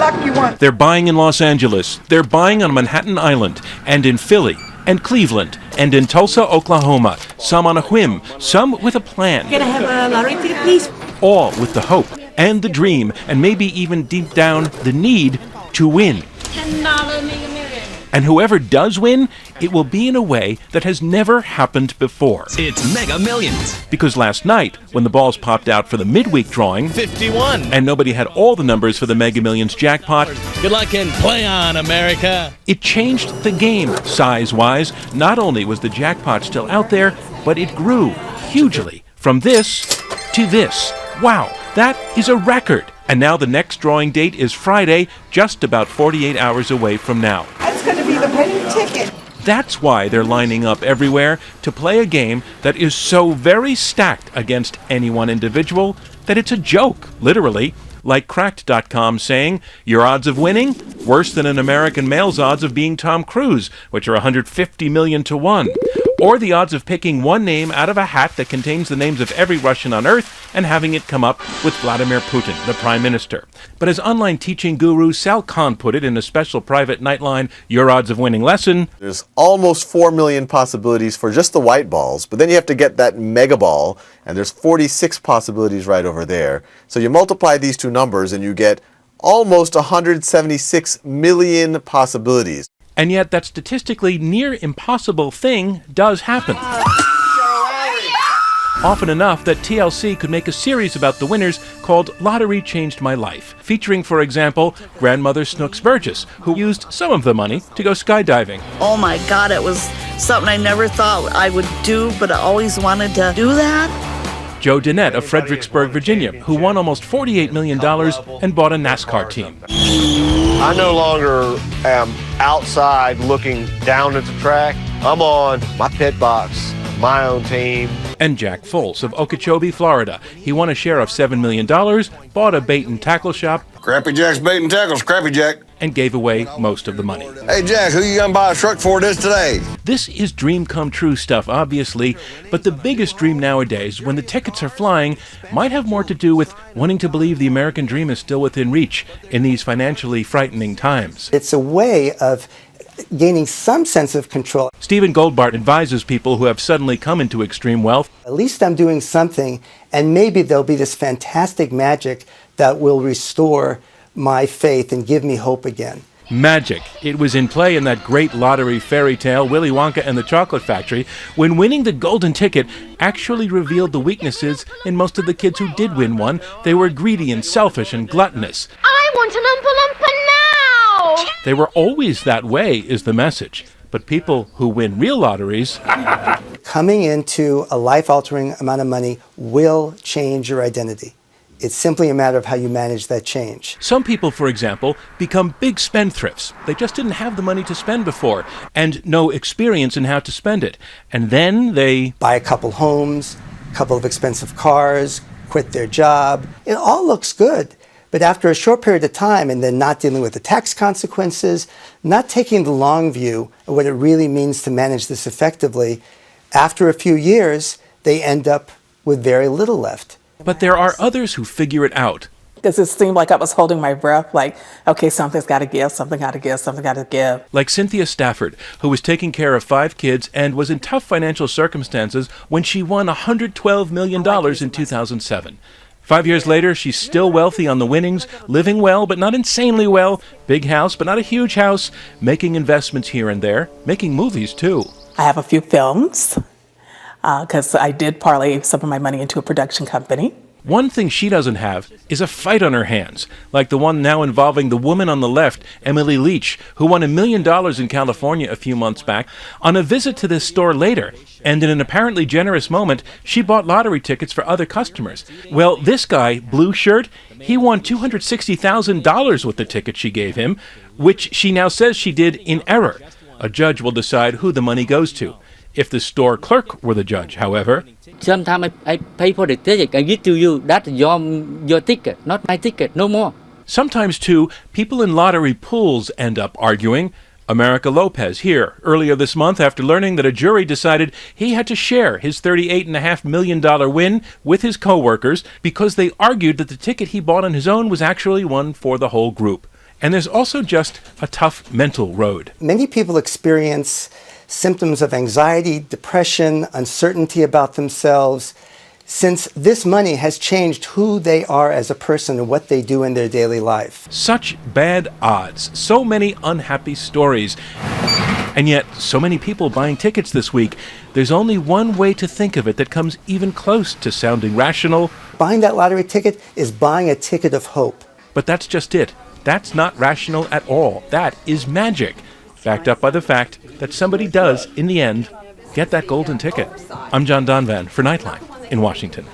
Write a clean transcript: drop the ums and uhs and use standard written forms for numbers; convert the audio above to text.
luck you want. They're buying in Los Angeles, they're buying on Manhattan Island, and in Philly, and Cleveland, and in Tulsa, Oklahoma, some on a whim, some with a plan. Can I have a lottery ticket, please? All with the hope and the dream, and maybe even deep down, the need to win. $10 Mega Million. And whoever does win, it will be in a way that has never happened before. It's Mega Millions. Because last night, when the balls popped out for the midweek drawing, 51. and nobody had all the numbers for the Mega Millions jackpot, Good luck and play on, America. it changed the game size-wise. Not only was the jackpot still out there, but it grew hugely from this to this. Wow, that is a record. And now the next drawing date is Friday, just about 48 hours away from now. That's going to be the winning ticket. That's why they're lining up everywhere to play a game that is so very stacked against any one individual that it's a joke, literally. Like Cracked.com saying, your odds of winning? Worse than an American male's odds of being Tom Cruise, which are 150 million to 1. Or the odds of picking one name out of a hat that contains the names of every Russian on Earth and having it come up with Vladimir Putin, the Prime Minister. But as online teaching guru Sal Khan put it in a special private Nightline Your Odds of Winning lesson, there's almost 4 million possibilities for just the white balls, but then you have to get that mega ball, and there's 46 possibilities right over there. So you multiply these two numbers and you get almost 176 million possibilities. and yet that statistically near impossible thing does happen. Often enough that TLC could make a series about the winners called Lottery Changed My Life, featuring, for example, grandmother Snooks Burgess, who used some of the money to go skydiving. Oh my God, it was something I never thought I would do, but I always wanted to do that. Joe Dinette of Fredericksburg, Virginia, who won almost $48 million and bought a NASCAR team. I no longer am outside looking down at the track. I'm on my pit box, my own team. And Jack Foles of Okeechobee, Florida. He won a share of $7 million, bought a bait and tackle shop, Crappy Jack's bait and tackles, Crappy Jack. and gave away most of the money. Hey Jack, who you gonna buy a truck for this today? This is dream come true stuff, obviously, but the biggest dream nowadays, when the tickets are flying, might have more to do with wanting to believe the American dream is still within reach in these financially frightening times. It's a way of gaining some sense of control. Stephen Goldbart advises people who have suddenly come into extreme wealth. At least I'm doing something, and maybe there'll be this fantastic magic that will restore my faith and give me hope again. Magic. It was in play in that great lottery fairy tale, Willy Wonka and the Chocolate Factory, when winning the golden ticket actually revealed the weaknesses in most of the kids who did win one. They were greedy and selfish and gluttonous. I want an Oompa Loompa now! They were always that way, is the message. But people who win real lotteries Coming into a life-altering amount of money will change your identity. It's simply a matter of how you manage that change. Some people, for example, become big spendthrifts. They just didn't have the money to spend before and no experience in how to spend it. And then they Buy a couple homes, a couple of expensive cars, quit their job. It all looks good. But after a short period of time, and then not dealing with the tax consequences, not taking the long view of what it really means to manage this effectively, after a few years, they end up with very little left. But there are others who figure it out. Because it seemed like I was holding my breath, like, okay, something's got to give, something got to give, something got to give. Like Cynthia Stafford, who was taking care of 5 kids and was in tough financial circumstances when she won $112 million in 2007. 5 years later, she's still wealthy on the winnings, living well, but not insanely well, big house, but not a huge house, making investments here and there, making movies too. I have a few films, because I did parlay some of my money into a production company. One thing she doesn't have is a fight on her hands, like the one now involving the woman on the left, Emily Leach, who won $1 million in California a few months back on a visit to this store later. And in an apparently generous moment, she bought lottery tickets for other customers. Well, this guy, Blue Shirt, he won $260,000 with the ticket she gave him, which she now says she did in error. A judge will decide who the money goes to. If the store clerk were the judge, however, sometimes I pay for the ticket, I give to you, that's your ticket, not my ticket, no more. Sometimes, too, people in lottery pools end up arguing. America Lopez here earlier this month after learning that a jury decided he had to share his $38.5 million win with his co-workers because they argued that the ticket he bought on his own was actually one for the whole group. And there's also just a tough mental road. Many people experience symptoms of anxiety, depression, uncertainty about themselves, since this money has changed who they are as a person and what they do in their daily life. Such bad odds, so many unhappy stories, and yet so many people buying tickets this week. There's only one way to think of it that comes even close to sounding rational. Buying that lottery ticket is buying a ticket of hope. But that's just it. That's not rational at all. That is magic, backed up by the fact that somebody does, in the end, get that golden ticket. I'm John Donvan for Nightline in Washington.